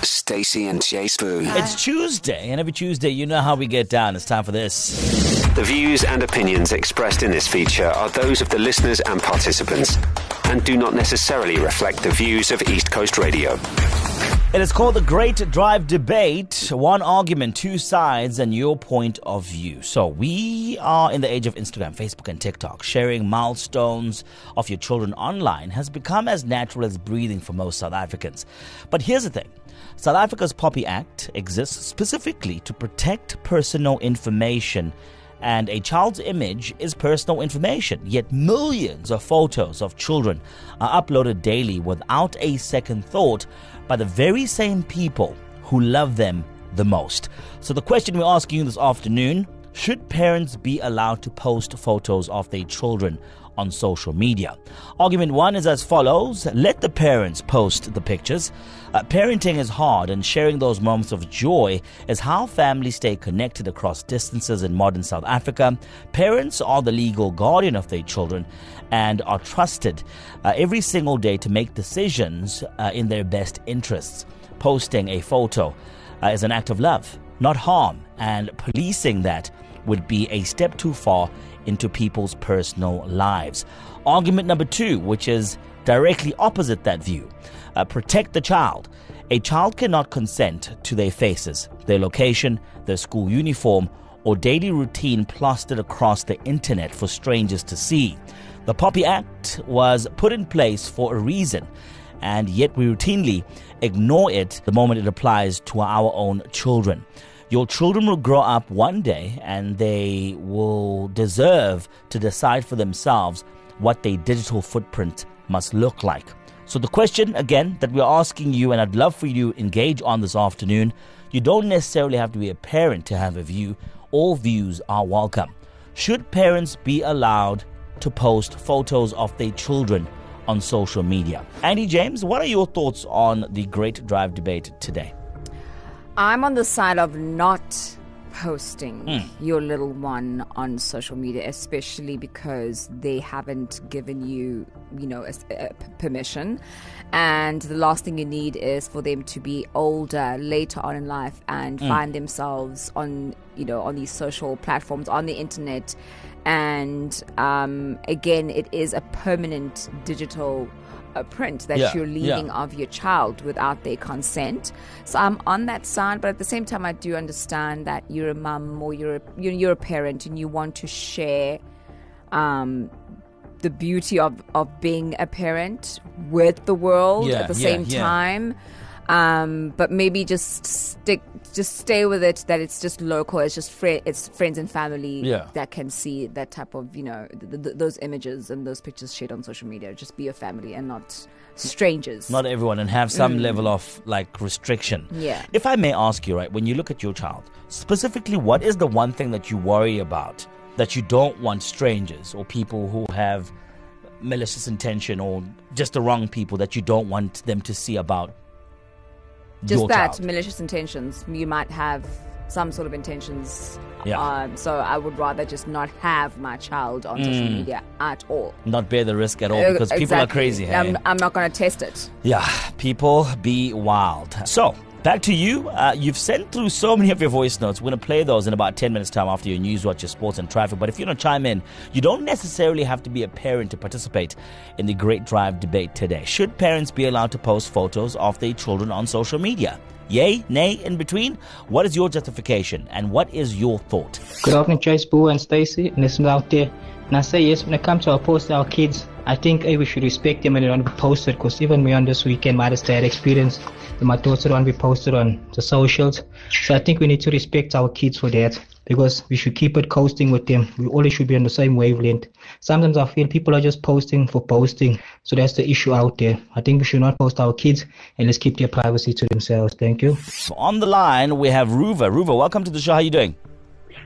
Stacey and Jay Spoon. It's Tuesday, and every Tuesday, you know how we get down. It's time for this. The views and opinions expressed in this feature are those of the listeners and participants and do not necessarily reflect the views of East Coast Radio. It is called the Great Drive Debate. One argument, two sides, and your point of view. So we are in the age of Instagram, Facebook, and TikTok. Sharing milestones of your children online has become as natural as breathing for most South Africans. But here's the thing. South Africa's POPI Act exists specifically to protect personal information, and a child's image is personal information. Yet millions of photos of children are uploaded daily without a second thought by the very same people who love them the most. So the question we're asking you this afternoon: should parents be allowed to post photos of their children on social media? Argument one is as follows: let the parents post the pictures. Parenting is hard, and sharing those moments of joy is how families stay connected across distances in modern South Africa. Parents are the legal guardian of their children and are trusted every single day to make decisions in their best interests. Posting a photo is an act of love, not harm, and policing that would be a step too far into people's personal lives. Argument number two, which is directly opposite that view: protect the child. A child cannot consent to their faces, their location, their school uniform, or daily routine plastered across the internet for strangers to see. The POPI Act was put in place for a reason, and yet we routinely ignore it the moment it applies to our own children. Your children will grow up one day, and they will deserve to decide for themselves what their digital footprint must look like. So the question, again, that we're asking you, and I'd love for you to engage on this afternoon: you don't necessarily have to be a parent to have a view. All views are welcome. Should parents be allowed to post photos of their children on social media? Andy James, what are your thoughts on the Great Drive Debate today? I'm on the side of not posting your little one on social media, especially because they haven't given you, permission. And the last thing you need is for them to be older later on in life and find themselves on these social platforms, on the internet. And again, it is a permanent digital print that you're leaving of your child without their consent. So I'm on that side, but at the same time, I do understand that you're a mum or you're a parent and you want to share the beauty of being a parent with the world at the same time. But maybe just stay with it, that it's just local, it's just it's friends and family that can see that type of, those images and those pictures shared on social media. Just be a family and not strangers. Not everyone, and have some level of restriction. Yeah. If I may ask you, right, when you look at your child, specifically, what is the one thing that you worry about, that you don't want strangers or people who have malicious intention or just the wrong people that you don't want them to see about just that child? Malicious intentions. You might have some sort of intentions. So I would rather just not have my child on social media at all. Not bear the risk at all, because people are crazy. Hey? I'm not going to test it. Yeah, people be wild. So, back to you. You've sent through so many of your voice notes. We're going to play those in about 10 minutes' time after your news, watch, your sports and traffic. But if you want to chime in, you don't necessarily have to be a parent to participate in the Great Drive Debate today. Should parents be allowed to post photos of their children on social media? Yay, nay, in between? What is your justification and what is your thought? Good afternoon, Jay Spoon and Stacey and listeners out there. And I say yes, when it comes to our posting our kids, I think we should respect them and they don't be posted, because even me on this weekend might have had experience. My daughter don't be posted on the socials. So I think we need to respect our kids for that, because we should keep it coasting with them. We always should be on the same wavelength. Sometimes I feel people are just posting for posting. So that's the issue out there. I think we should not post our kids, and let's keep their privacy to themselves. Thank you. So on the line, we have Ruva. Ruva, welcome to the show. How are you doing?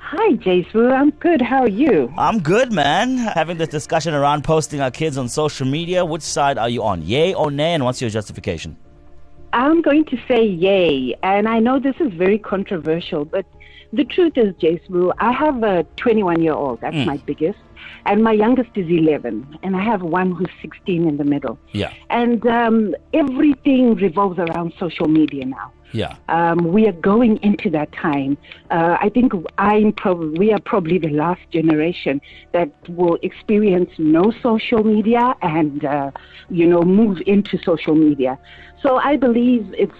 Hi, Jasu. I'm good. How are you? I'm good, man. Having this discussion around posting our kids on social media. Which side are you on? Yay or nay? And what's your justification? I'm going to say yay. And I know this is very controversial, but The truth is, Jace, I have a 21-year-old. That's my biggest. And my youngest is 11. And I have one who's 16 in the middle. Yeah. And everything revolves around social media now. Yeah. We are going into that time. I think we are probably the last generation that will experience no social media and, move into social media. So I believe it's,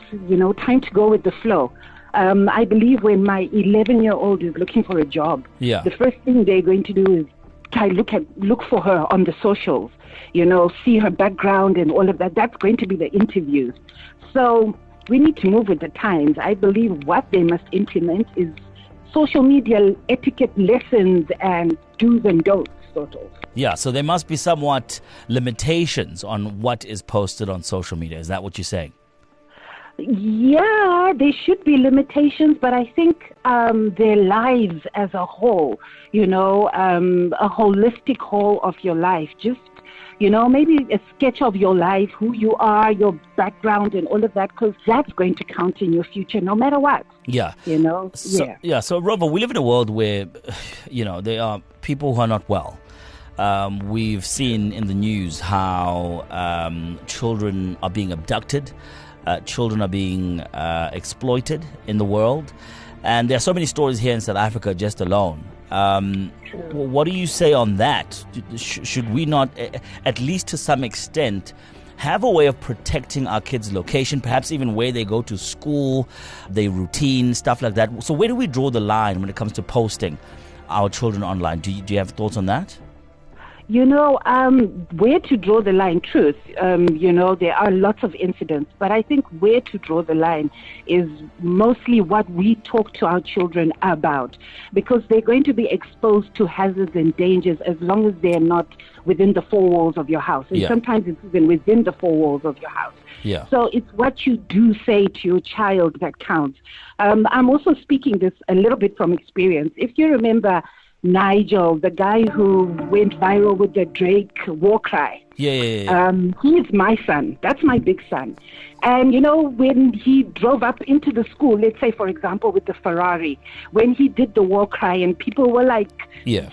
time to go with the flow. I believe when my 11-year-old is looking for a job, the first thing they're going to do is look for her on the socials, see her background and all of that. That's going to be the interviews. So we need to move with the times. I believe what they must implement is social media etiquette lessons and do's and don'ts, sort of. Yeah, so there must be somewhat limitations on what is posted on social media. Is that what you're saying? Yeah, there should be limitations, but I think their lives as a whole, a holistic whole of your life, just, maybe a sketch of your life, who you are, your background and all of that, because that's going to count in your future no matter what. Yeah. So Rover, we live in a world where, there are people who are not well. We've seen in the news how children are being abducted. Children are being exploited in the world. And there are so many stories here in South Africa just alone. What do you say on that? Should we not, at least to some extent, have a way of protecting our kids' location, perhaps even where they go to school, their routine, stuff like that? So where do we draw the line when it comes to posting our children online? Do you have thoughts on that? Where to draw the line, truth, there are lots of incidents, but I think where to draw the line is mostly what we talk to our children about, because they're going to be exposed to hazards and dangers as long as they're not within the four walls of your house. And sometimes it's even within the four walls of your house. Yeah. So it's what you do say to your child that counts. I'm also speaking this a little bit from experience. If you remember Nigel, the guy who went viral with the Drake war cry. Yeah. He is my son. That's my big son. And, when he drove up into the school, let's say, for example, with the Ferrari, when he did the war cry and people were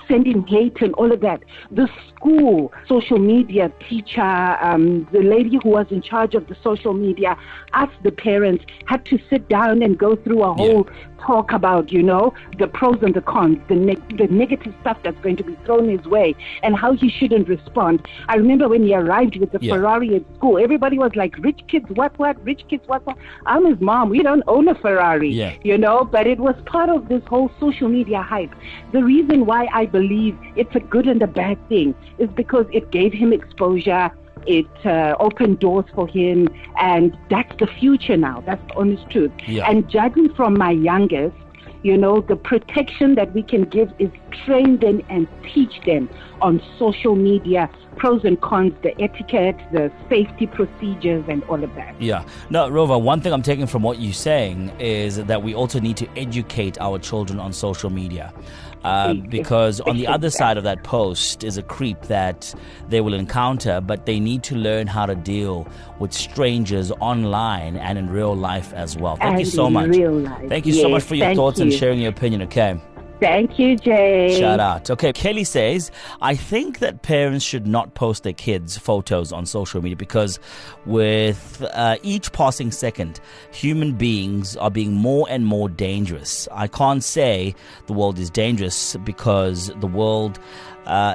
sending hate and all of that, the school, social media teacher, the lady who was in charge of the social media, us, the parents, had to sit down and go through a whole talk about, the pros and the cons, the negative stuff that's going to be thrown his way and how he shouldn't respond. I remember when he arrived with the Ferrari at school, everybody was like, rich kids, what? Rich kids, what? I'm his mom. We don't own a Ferrari, but it was part of this whole social media hype. The reason why I believe it's a good and a bad thing is because it gave him exposure. It opened doors for him, and that's the future now. That's the honest truth. Yeah. And judging from my youngest, the protection that we can give is train them and teach them on social media, pros and cons, the etiquette, the safety procedures, and all of that. Yeah. No, Rover, one thing I'm taking from what you're saying is that we also need to educate our children on social media. Because on the other side of that post is a creep that they will encounter, but they need to learn how to deal with strangers online and in real life as well. Thank you so much. Thank you so much for your thoughts and sharing your opinion, okay? Thank you, Jay. Shout out. Okay, Kelly says, I think that parents should not post their kids' photos on social media because with each passing second, human beings are being more and more dangerous. I can't say the world is dangerous because the world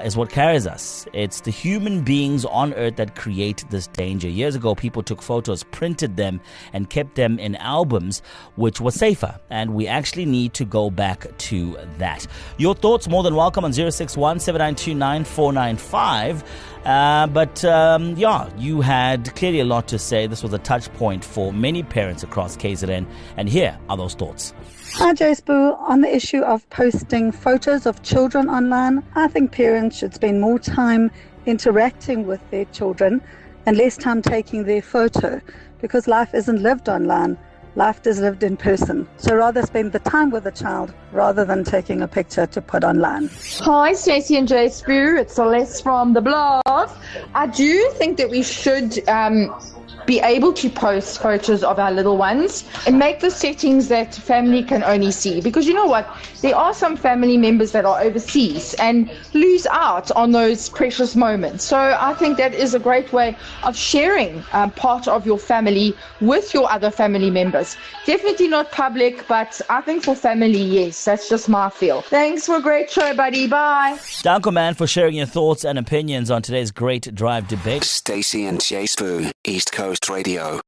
is what carries us. It's the human beings on earth that create this danger. Years ago, people took photos, printed them, and kept them in albums, which was safer. And we actually need to go back to that. Your thoughts more than welcome on 061-7929-495. You had clearly a lot to say. This was a touch point for many parents across KZN. And here are those thoughts. Hi, Jace Boo. On the issue of posting photos of children online, I think parents should spend more time interacting with their children and less time taking their photo, because life isn't lived online. Life is lived in person. So rather spend the time with the child rather than taking a picture to put online. Hi, Stacey and Jace Boo. It's Celeste from the blog. I do think that we should be able to post photos of our little ones and make the settings that family can only see. Because you know what? There are some family members that are overseas and lose out on those precious moments. So I think that is a great way of sharing part of your family with your other family members. Definitely not public, but I think for family, yes. That's just my feel. Thanks for a great show, buddy. Bye. Danko, man, for sharing your thoughts and opinions on today's Great Drive Debate. Stacey and Jay Spoo, East Coast Radio.